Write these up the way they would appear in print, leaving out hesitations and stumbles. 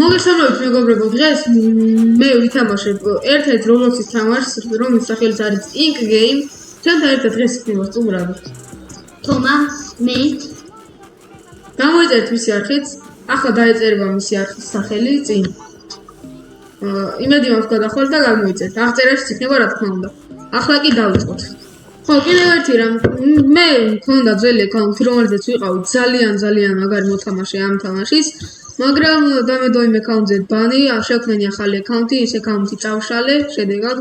მოგესალმებით მეგობრებო, დღეს მე ვითამაშებ ერთ-ერთ Roblox-ის თამაშს, რომლის სახელიც არის Ink Game. ჩვენთან ერთად დღეს იქნება სტუმრები. თომა, მე. გამოიწერეთ მისი არხიც, ახლა დაეწერება მისი არხის სახელი წინ. იმედი მაქვს გადახვალთ და გამოიწერეთ. აღწერაში იქნება რა თქმა უნდა. ახლა კი დავიწყოთ. ხო, კიდევ ერთი რამ, მე მქონდა ძველი აკაუნთი, რომელზეც ვიყავი ძალიან მაგარი მოთამაშე ამ თამაშის. მაგრამ დამედო იმ აკაუნტზე ბანი, შევქმნი ახალი აკაუნტი, ის აკაუნტი წავშალე, შედეგად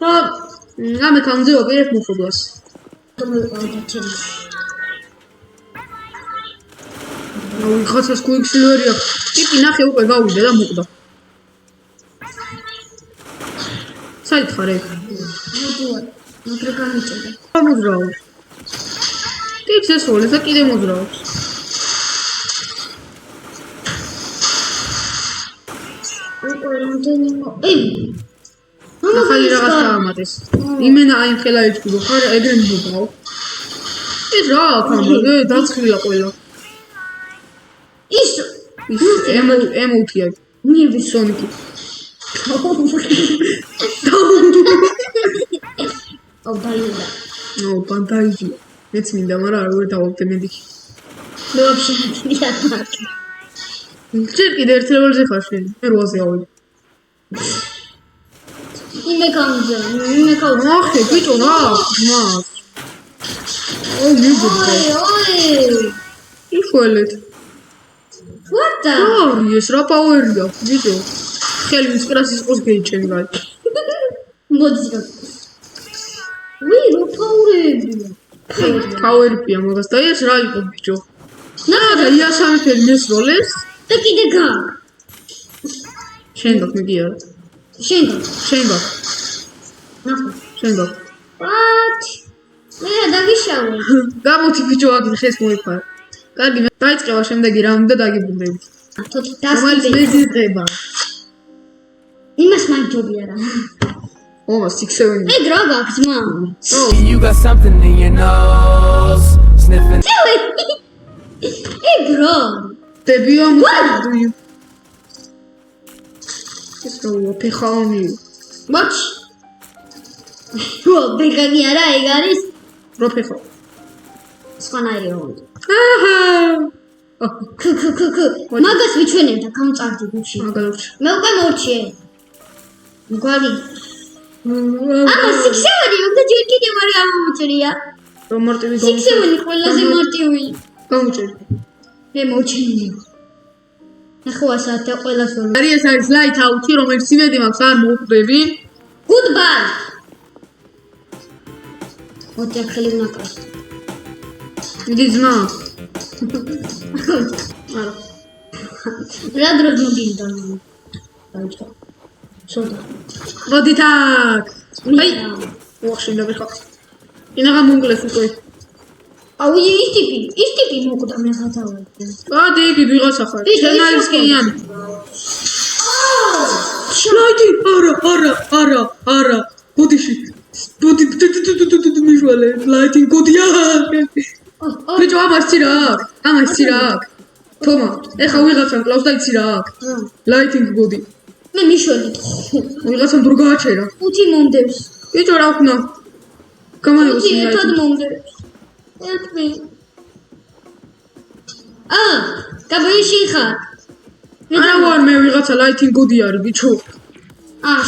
და ამ აკაუნტზე ვაპირებ მოხდას. აუ, ხაცას კუიქსილვერია. ტიპი ნახე უკვე გავიდა და მოკვდა. საით ხარ ეგ? მაგრამ გამიჭერდა. მოძრაობ. ტიპს ესვოლეს და კიდე მოძრაობს. ახალი რაღაც დაამატეს. იმენა აი ხელა იწვიდო, ხარ ეგრე მიდაო. ეს რა აქამდე დაცხილა ყველა. ის ემოუთია. ნივი სონიკი. აუ დაიულა. ნო, პანტაიჯი. მეც მინდა, მაგრამ არ ვერ დავაგდე მედიქი. მე ვაფშე მიდია მაგ. ჯერ კიდე ერთ ლეველზე ხარ შენ. მე 8-ზე ავედი. იმე კაუნტზე. ნახე, ბიჭო, რა? მაგ. ой, მიგდო. ой. იხვალეთ. What the? ეს რა პაუერია, ბიჭო. ხელი მის კრას იყოს გეიჩემი რა. მოდი რა. რო პაუერია. პაუერია მაგას და ეს რა იყო ბიჭო? ნახე, იასამი ფერი მესროლეს და კიდე გა. შენ გაკ მიგია. შენ გაკ. ნახე. შენ გაკ. What? მე დაგიშავე. გამოთი ბიჭო აქ ხეს მოიფარ. კარგი, დაიწყება შემდეგი რაუნდი და დაგიბრუნდებით. თოთი რომელიც დასწრება. მეძიება. იმას მაინჯობია რა. ო, 6-7. მე დრო გაქვს მა. You got something in your nose, sniffing. დრო. დებიო მოდუი. ეს რო ფეხაონი. მოჩ. ო, ბეგანი არა ეგ არის. რო ფეხო. სვანაირი რო. აჰა. მაგას ვიჩვენებდა გამწარდი გუში. მაგალითად. მე უკვე მორჩიე. მგვარი. აბა 6-7 მაგდა ჯერ კიდე მარი ამოუჭრია. რომ მარტივი 6-7 ყველაზე მარტივი. გამოჭერი. მე მოჩინე. ნახევარსაათი ყველას ვარ. არის არის light out-ი, რომელიც იმედი მაქვს არ მოუხდები. Goodbye. მოდი ახალი ვნაკრას. მიდი ძმა. არა. რა დროს მოგინდა? დაიწყო. სოდა. მოდი თაკ. აი, ვახშინდა ვიხავ. ინაღა მონკლეს უკვე. აუ ის ტიპი მოკვდა მე ხათავები. ადი იგი ვიღაცა ხარ. შენ არის კიანი. შლაიდი, არა. ბოდიში. ბოდი მიშვალე, ლაიტი გოდია. ბიჭო, ამასცი რა აქ. თომა, ეხა ვიღაცამ კლავს და იცი რა აქ. ლაიტინგ გოდი. მე მიშველი. ვიღაცამ დრო გააჩერა. 5 მომდევს. ბიჭო, რა ვქნა? გამანებას ერთად მომდევს. Help me. გაბიში ხარ. არა ვარ მე ვიღაცა ლაიტინგ გოდი არის ბიჭო.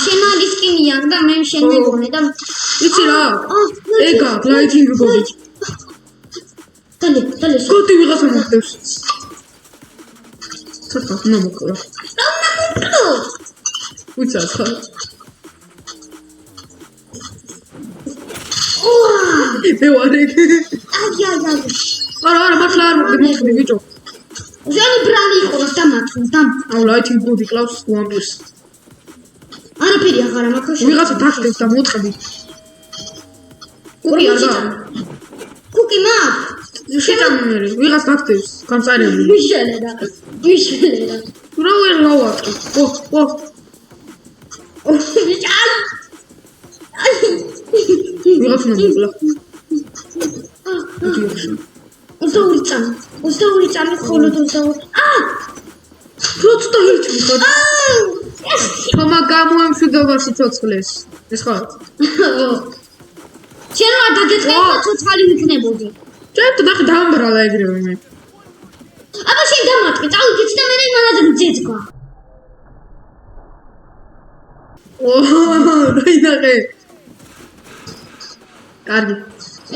შენ არის კინია და მე შენ მეგონე და იცი რა? ეგა ლაიტინგ გოდი. დალე. გოდი ვიღაცა მომდევს. ცოტა ნამოკლა. უცა ხარ. მე ვარ ეგ. აი. არა, მართლა არ მოხდი ბიჭო. ზენი ბრალი იყო და მათქოს და აუ ლაიტინგ გოდი კლავს უამბეს. არაფერი აღარ მაქვს. ვიღაცა დახტევს და მოწყდი. კუკი არა. კუკი მაგ. შეჭამი მე. ვიღაც დახტევს, გამწარებული. ვიშელე რა. რა ვერ ლავატი. ო. ვიღაც ნამოკლა. უზაური წამი ხოლოდ უზაური. როც ცოტა ირჩი ხარ. თომა გამოემშვიდობაში ცოცხლეს. ეს ხარ. შენ რა დაგეწყება ცოცხალი ვიქნებოდი. ჩემ და დამბრალა ეგრევე მე. აბა შენ დამატკი, წავიდეთ და მე იმანაზე ძეძგვა. დაინახე. კარგი.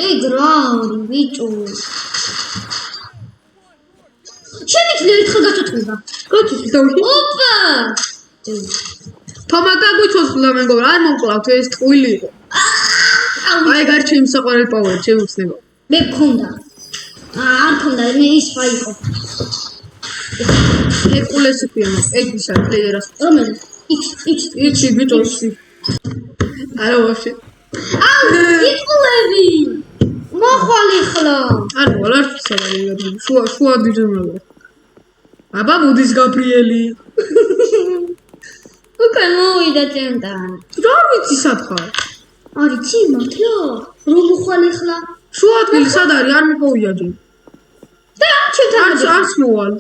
ეი გრაული ბიჭო. შემიძლია ერთხელ გაწოთქება. გაწოთქდა. ოპა! თომა გაგვიცოცხლა მეგობრა, არ მომკლავთ ეს ტყუილი იყო. აი გარჩე იმ საყვარელ პაუერ შეუცნება. მე მქონდა. არ მქონდა, მე ის ფაიყო. ეკულესი ქვია მას, ეგისა პლეიერას. რომელი? იჩი ბიტოსი. არა ვაფშე. იკულები. მოხვალ ხლა. არ ვარ საბარი, შუა დიჯონალა. აბა მოდის გაბრიელი. უკან მოვიდა ჩემთან. რა ვიცი სათხარ? არიცი მართლა? რომ მოხვალ ხლა? შუა ადგილი სად არის? არ მიპოვიადი. და ჩემთან არც მოვალ.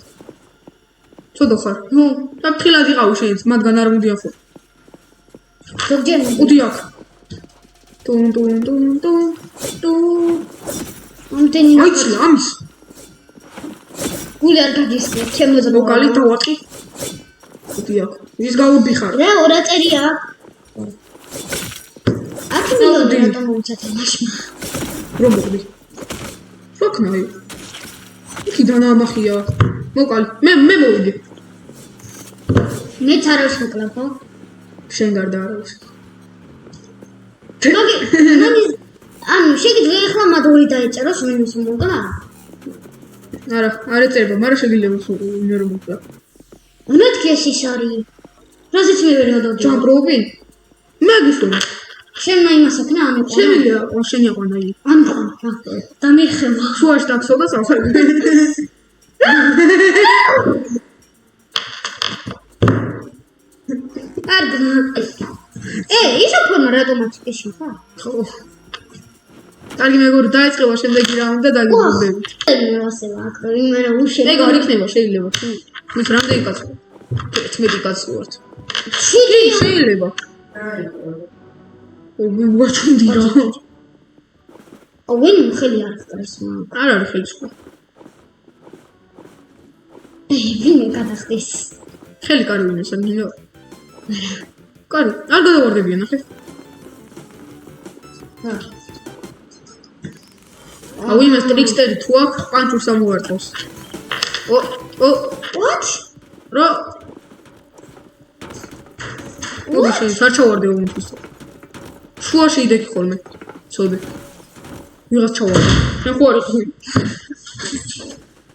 ცოტა ხარ. ნუ, და ფრთხილად იყავ შენც, მათგან არ მოდიახო. ზოგჯერ უდი აქ. ტუნ. მომდენი აიცი, ამის. გული არ გაგისკე, ჩემოზე ლოკალი დავაყი. უდი აქ. ის გავუბიხარ. რა ორა წერია? აქ მილოდი რატომ უცათე მაშინ. რომ მოდი. შოქნაი. იქიდან ამახია. მოკალი. მე მოვიდი. მეც არ არის მოკლავ, ხო? შენ გარდა არ არის. მაგის ანუ შეგიძლია ახლა მადური დაეწეროს მე მის მოკლა? არა, არ ეწერება, მაგრამ შეგიძლია მე რომ მოკლა. მეთქი ეს ის არის. რაზეც მე ვერ მოდოდი. ჯამპრობი? მე გისურვე. შენ მაიმას აქნა ამიყო. შემიძლია შენი აყვანა იგი. ამყო. და მიხება. შუაში დაქსო და წავხარ. არგნა. ის ფორმა რატომატიკაში ხა? ხო. კარგი მეგობრებო, დაიწყება შემდეგი რაუნდი და დაგიბრუნდებით. ასე ვაკრო, იმენა უშენ. ეგ იქნება შეიძლება. მის რამდენი კაცი? 11 კაცი ვართ. შეიძლება. ვაჩუნდი რა. ვინ ხელი არ ხდას მაგ. არ არის ხელი სხვა. ვინ გადახდეს? ხელი კარი ვინეს არ მინდა. კარი, არ გადავარდებიან ახლა. აუ იმას ტრიქსტერი თუ აქვს, პანჩურს ამოვარტყავს. What? რა? ой, შენ საჩავარდება უმთვის. შუაში იდექი ხოლმე. ცოდე. ვიღაც ჩავარდა. შენ ხო არ იყო?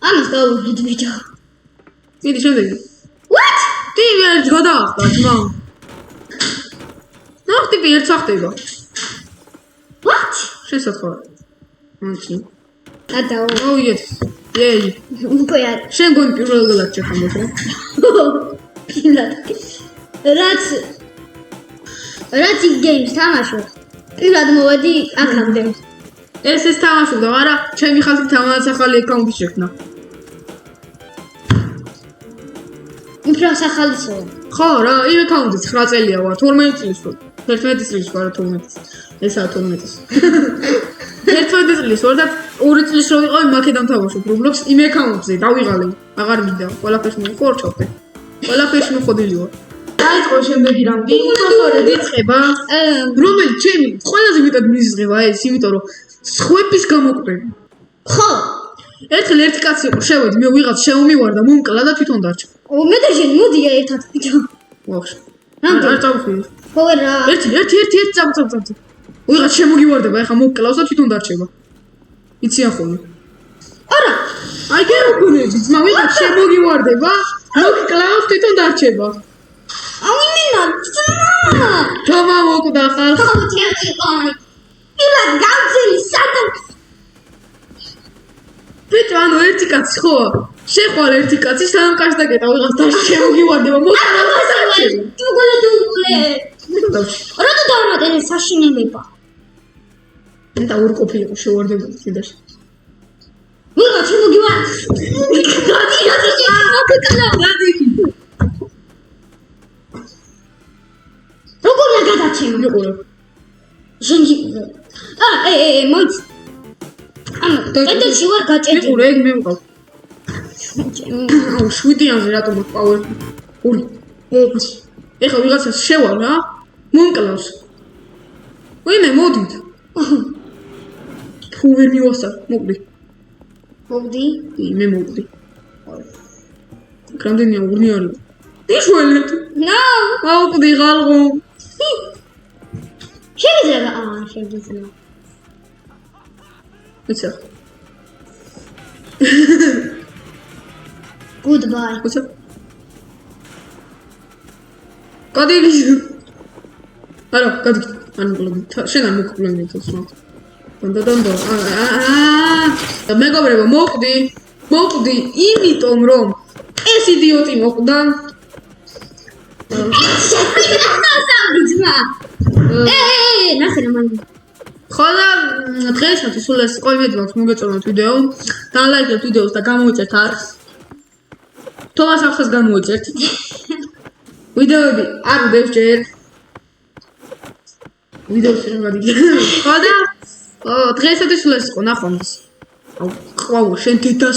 ამას გავუგიდ ბიჭო. მიდი შემდეგი. What? ტივი ერთ გადაახტა ძმა. ნახტი ერთ სახტება. What? შენ სათხარ. მანჩი. გადაო. ოიეთ. ეი. უკვე არ. შენ გონი პირველად ჩახამოს რა? პირად. რაც გეიმს თამაშობ. პირად მოვედი აქამდე. ეს თამაშობდა, მაგრამ ჩემი ხალხი თამაშს ახალი აკაუნტი შექმნა. უბრალოდ ახალისო. ხო რა, იმ აკაუნტი 9 წელია ვარ, 12 წლის ვარ. 11 წლის ვარ, 12. ესაა 12. 11 წლის ვარ და 2 წლის რო ვიყავი მაქედან თამაშობ Roblox იმ აკაუნტზე, დავიღალე. აღარ მინდა, ყველაფერს მოვხორჩავდე. ყველაფერს მოხდილი ვარ. დაიწყო შემდეგი რაუნდი. კონსოლე დიწყება. რომელიც ჩემი ყველაზე მეტად მიზღება ეს, იმიტომ რომ სხვების გამოკვდება. ხო. ერთხელ ერთი კაცი იყო, შევედი, მე ვიღაც შემომივარდა, მომკლა და თვითონ დარჩა. მე და შენ მოდია ერთად ბიჭო. ვახშ. რამდენი? არ წავხვიდი. ხო რა. ერთი წამ. ვიღაც შემოგივარდება, ეხა მომკლავს და თვითონ დარჩება. იციან ხოლმე. არა. აი გეროგუნეჯი, ძმა ვიღაც შემოგივარდება, მომკლავს თვითონ დარჩება. ამინა, ძმა. თომა მოკვდა ხარ. ხო თიაკი. პირად გავწელი სადამ. ბიჭო, ანუ ერთი კაცი ხო? შეხვალ ერთი კაცი სამ კაცს დაკეტა, ვიღაც დაში შემოგივარდება, მომკლავს და დარჩება. დუგულე. რატო დავამატენე საშინელება? და ორი ყოფილიყო შევარდებოდი კიდეში. ვიღაც შემოგივარდა. გადი. ჩემო. მიყურე. შენჯი. მოიც. ეტეში ვარ გაჭედი. მიყურე, ეგ მე მყავს. აუ, 7-იანზე რატომ აქვს პაუერი? 2. 6. ეხლა ვიღაცას შევალ რა. მომკლავს. ვინმე მოდით. თუ ვერ მივასწარ, მოკლი. მოვდი. მე მოვდი. რამდენია ურნი არის? იშველეთ. No. მოვდი ღალღო. შეიძლება. შეიძლება. ეცა. Goodbye. ეცა. გადი. არა, გადი. ან შენ არ მოკვლენდი თქო. დანდანდო. მეგობრებო, მოვდი, იმიტომ რომ ეს იდიოტი მოკვდა. ნახე რა მაგ. ხოლო დღეისათვის სულ ეს იყო, იმედი მაქვს მოგეწონოთ ვიდეო. დალაიქეთ ვიდეოს და გამოიწერთ არს. თომას ახსას გამოიწერთ. ვიდეოები არ უდევს ჯერ. ვიდეოს რომ გადიგე. ხოლო დღეისათვის სულ ეს იყო, ნახვამდის. აუ, ყვაო, შენ დედას